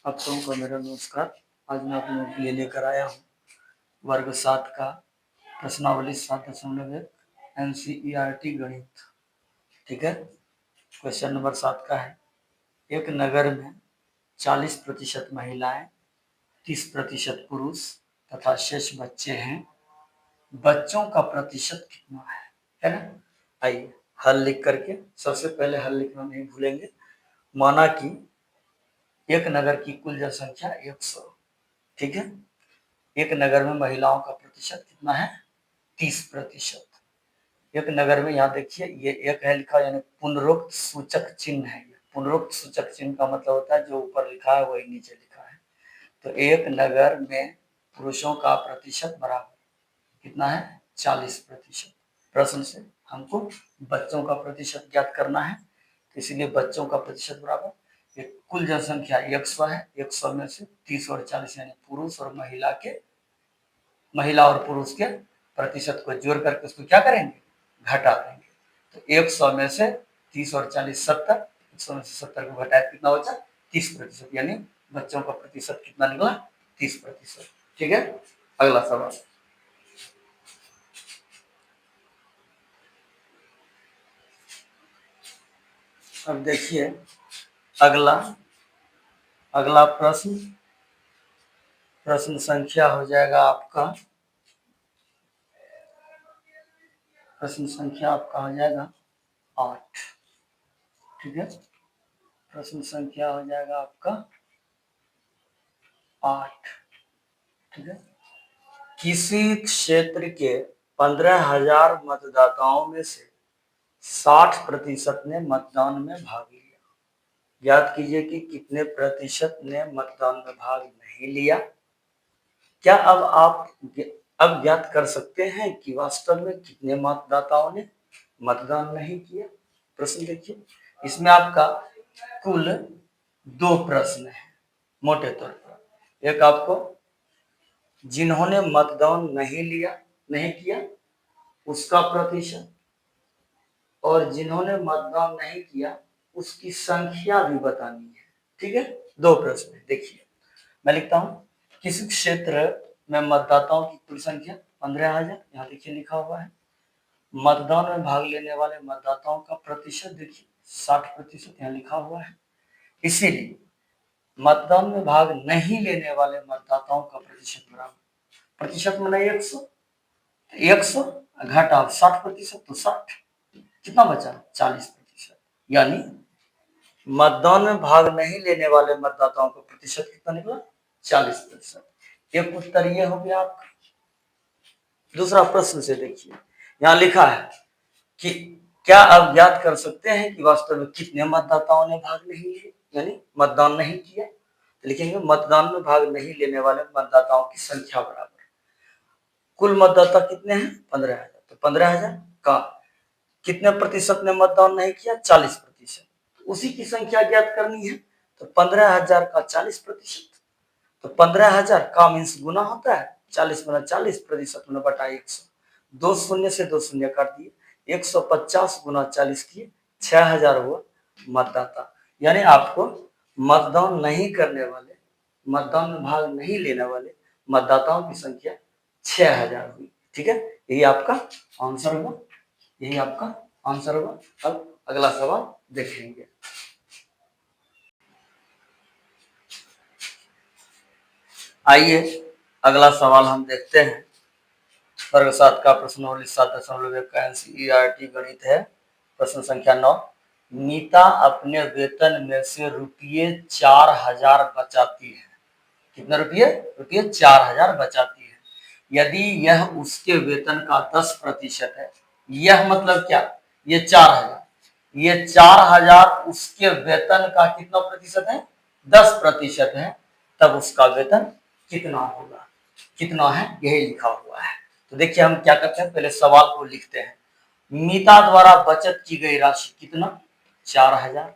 आप सबों को मेरा नमस्कार। आज मैं आप लोगों के लिए लेकर आया हूँ वर्ग 7 का प्रश्नावली 7.1 NCERT गणित। ठीक है, क्वेश्चन नंबर 7 का है। एक नगर में 40% महिलाएं, 30% पुरुष तथा शेष बच्चे हैं। बच्चों का प्रतिशत कितना है ना? आइए हल लिख करके, सबसे पहले हल लिखना नहीं भूलेंगे। माना कि एक नगर की कुल जनसंख्या 100, ठीक है। एक नगर में महिलाओं का प्रतिशत कितना है? 30%। एक नगर में, यहाँ देखिए ये एक है लिखा, यानी पुनरुक्त सूचक चिन्ह है। पुनरुक्त सूचक चिन्ह का मतलब होता है जो ऊपर लिखा है वही नीचे लिखा है। तो एक नगर में पुरुषों का प्रतिशत बराबर कितना है? 40%। प्रश्न से हमको बच्चों का प्रतिशत ज्ञात करना है, तो इसीलिए बच्चों का प्रतिशत बराबर कुल जनसंख्या 100 है। 100 में से 30 और 40 यानी पुरुष और महिला और पुरुष के प्रतिशत को जोड़ करके उसको क्या करेंगे? घटा देंगे। तो 100 में से 30 और 40 70, 100 में से 70 को घटाए कितना बचा? 30%, यानी बच्चों का प्रतिशत कितना निकला? 30%। ठीक है, अगला सवाल। अब देखिए अगला प्रश्न संख्या हो जाएगा आपका, प्रश्न संख्या आपका हो जाएगा 8। ठीक है, प्रश्न संख्या हो जाएगा आपका 8। ठीक है, किसी क्षेत्र के 15,000 मतदाताओं में से 60% ने मतदान में भाग लिया। याद कीजिए कि कितने प्रतिशत ने मतदान में भाग नहीं लिया। क्या आप ज्ञात कर सकते हैं कि वास्तव में कितने मतदाताओं ने मतदान नहीं किया? प्रश्न देखिए, इसमें आपका कुल 2 प्रश्न है मोटे तौर पर। एक आपको जिन्होंने मतदान नहीं किया उसका प्रतिशत, और जिन्होंने मतदान नहीं किया उसकी संख्या भी बतानी है। ठीक है, 2 प्रश्न है। देखिए मैं लिखता हूं, किसी क्षेत्र में मतदाताओं की कुल संख्या 15,000, यहाँ देखिए लिखा हुआ है। मतदान में भाग लेने वाले मतदाताओं का प्रतिशत देखिए 60%, यहाँ लिखा हुआ है। इसीलिए मतदान में भाग नहीं लेने वाले मतदाताओं का प्रतिशत बराबर, प्रतिशत में 100 घटा 60%, तो 60 कितना बचा? 40%। यानी मतदान में भाग नहीं लेने वाले मतदाताओं का प्रतिशत कितना निकला? 40%। एक उत्तर यह हो गया आपका। दूसरा प्रश्न से देखिए, यहाँ लिखा है कि क्या आप ज्ञात कर सकते हैं कि वास्तव में कितने मतदाताओं ने भाग नहीं लिया, यानी मतदान नहीं किया? तो लिखेंगे मतदान में भाग नहीं लेने वाले मतदाताओं की संख्या बराबर कुल मतदाता कितने हैं? 15,000। तो 15,000 का कितने प्रतिशत ने मतदान नहीं किया? 40%। उसी की संख्या ज्ञात करनी है। तो 15,000 का 40%, तो 15,000 का मीन्स गुना होता है 40 गुना 40 प्रतिशत में बटा 100। 2 शून्य से 2 शून्य काट दिए, 150 गुना 40 किए, 6,000 हुआ मतदाता। यानी आपको मतदान नहीं करने वाले, मतदान में भाग नहीं लेने वाले मतदाताओं की संख्या 6,000 हुई। ठीक है, यही आपका आंसर हुआ, यही आपका आंसर हुआ। अब अगला सवाल देखेंगे। आइए अगला सवाल हम देखते हैं। वर्ग 7 का प्रश्नावली 7.1 का NCERT गणित है। प्रश्न संख्या 9। नीता अपने वेतन में से रुपये 4,000 बचाती है। कितना रुपये? रुपये 4,000 बचाती है। यदि यह उसके वेतन का 10% है, यह मतलब क्या? ये 4,000, ये 4,000 उसके वेतन का कितना प्रतिशत है? 10% है। तब उसका वेतन कितना होगा? कितना है यही लिखा हुआ है। तो देखिए हम क्या करते हैं, पहले सवाल को लिखते हैं। मीता द्वारा बचत की गई राशि कितना? 4,000।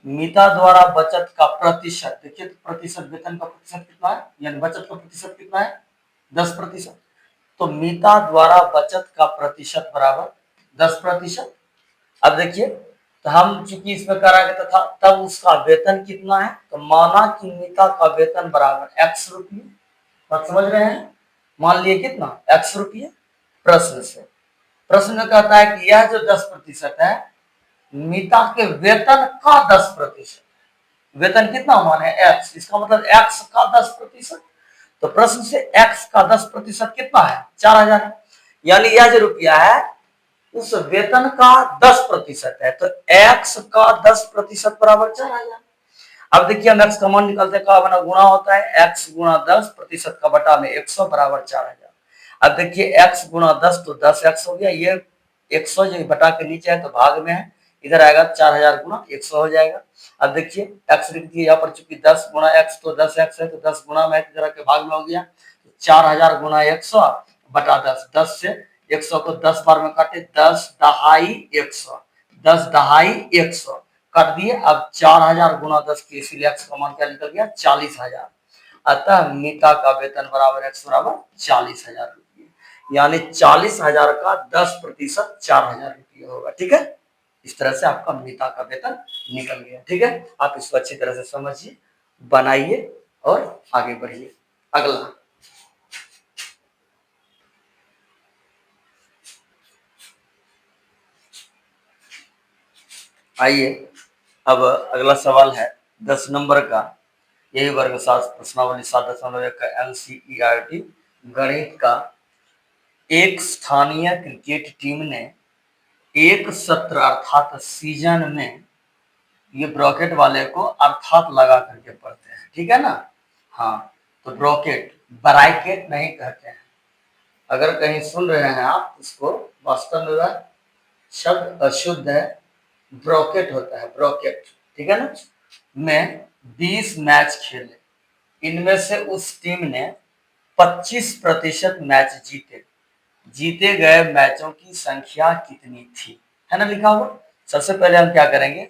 मीता द्वारा बचत का प्रतिशत देखिए, तो प्रतिशत वेतन का प्रतिशत कितना है, यानी बचत का प्रतिशत कितना है? 10%। तो मीता द्वारा बचत का प्रतिशत बराबर 10%। अब देखिए, तो हम चूंकि इसमें कराएंगे तथा तब उसका वेतन कितना है, तो माना कि मीता का वेतन बराबर x रुपये, बात समझ रहे हैं, मान लिए कितना x रुपये। प्रश्न से, प्रश्न में कहता है कि यह जो 10% है मीता के वेतन का 10%, वेतन कितना माने x, इसका मतलब x का 10%। तो प्रश्न से x का 10% कितना है 4000 है, यानी यह जो रुपया है उस वेतन का 10% है, तो x का 10% बराबर 4000। अब देखिए हम x का मान निकालते हैं, बना गुणा होता है x गुणा 10% का बटा में 100 बराबर 4000। अब देखिए x गुणा 10 तो 10x हो गया, ये 100 जो बटा के नीचे है तो भाग में है, इधर आएगा 4000 गुणा 100 हो जाएगा। अब देखिए x लिख दिए यहाँ पर, चूंकि 10 गुणा x तो 10x है, तो 10 गुणा में इधर के भाग में हो गया, 4000 गुणा 100 बटा 10, 10 से 100 को 10 बार में काटे, 10 दहाई 100, 10 दहाई 100 काट दिए। अब 4000 गुणा 10 के, इसीलिए x का मान क्या निकल गया 40000। अतः मीता का वेतन बराबर x बराबर 40000 रुपये, यानी 40000 का 10% 4000 रुपये होगा। ठीक है, इस तरह से आपका मीता का वेतन निकल गया। ठीक है, आप इसको अच्छी तरह से समझिए, बनाइए और आगे बढ़िए। अगला, आइए अब अगला सवाल है 10 नंबर का, यही वर्ग शास्त्र प्रश्नावली 7.1 का NCERT गणित का। एक स्थानीय क्रिकेट टीम ने एक सत्र अर्थात सीजन में, ये ब्रॉकेट वाले को अर्थात लगा करके पढ़ते हैं, ठीक है ना, हाँ, तो ब्रॉकेट ब्रैकेट नहीं कहते हैं। अगर कहीं सुन रहे हैं आप इसको, वास्तव में वह शब्द अशुद्ध है, ब्रॉकेट होता है, ब्रॉकेट, ठीक है ना। में 20 मैच खेले, इनमें से उस टीम ने 25% मैच जीते, जीते गए मैचों की संख्या कितनी थी, है ना लिखा हुआ। सबसे पहले हम क्या करेंगे,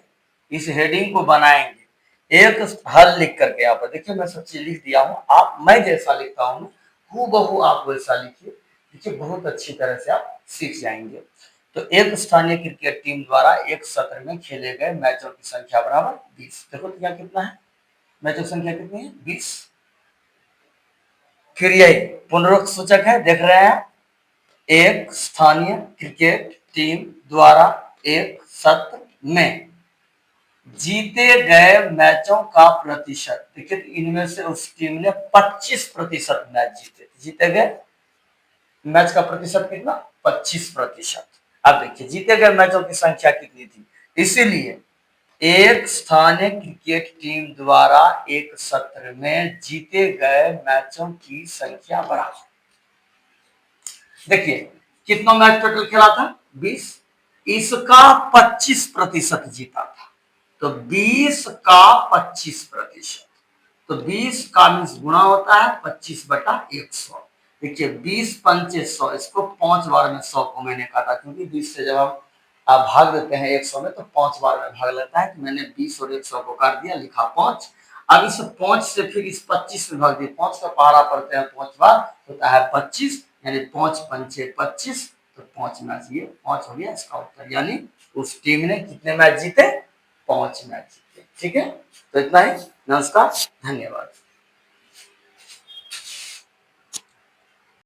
इस हेडिंग को बनाएंगे, एक हल लिख करके, यहाँ पर देखिए मैं सब चीज लिख दिया हूँ, आप मैं जैसा लिखता हूँ हूबहू आप वैसा लिखिए, देखिए बहुत अच्छी तरह से आप सीख जाएंगे। तो एक स्थानीय क्रिकेट टीम द्वारा एक सत्र में खेले गए मैचों की संख्या बराबर 20। देखो तो क्या कितना है, मैचों की संख्या कितनी है 20। फिर यही पुनरुक्त सूचक है, देख रहे हैं, एक स्थानीय क्रिकेट टीम द्वारा एक सत्र में जीते गए मैचों का प्रतिशत, देखिए इनमें से उस टीम ने 25% मैच जीते, जीते गए मैच का प्रतिशत कितना 25%। अब देखिए जीते गए मैचों की संख्या कितनी थी, इसीलिए एक स्थानीय क्रिकेट टीम द्वारा एक सत्र में जीते गए मैचों की संख्या बराबर, देखिए कितना मैच टोटल खेला था 20, इसका 25% जीता था, तो 20 का 25%, तो 20 का मीन्स गुणा होता है 25/100। देखिए 20 पंचे 100, इसको 5 बार में 100 को मैंने काटा, क्योंकि 20 से जब हम भाग देते हैं 100 में तो 5 बार में भाग लेता है, तो मैंने 20 और 100 को काट दिया, लिखा 5। अब इस 5 से फिर इस 25 में भाग दिया, 5 का पहाड़ा पड़ते हैं 5 बार, होता है 25, यानी 5 पंचे 25, तो 5 मैच, ये 5 हो गया इसका उत्तर, यानी उस टीम ने कितने मैच जीते 5 मैच जीते। ठीक है, तो इतना ही, नमस्कार, धन्यवाद।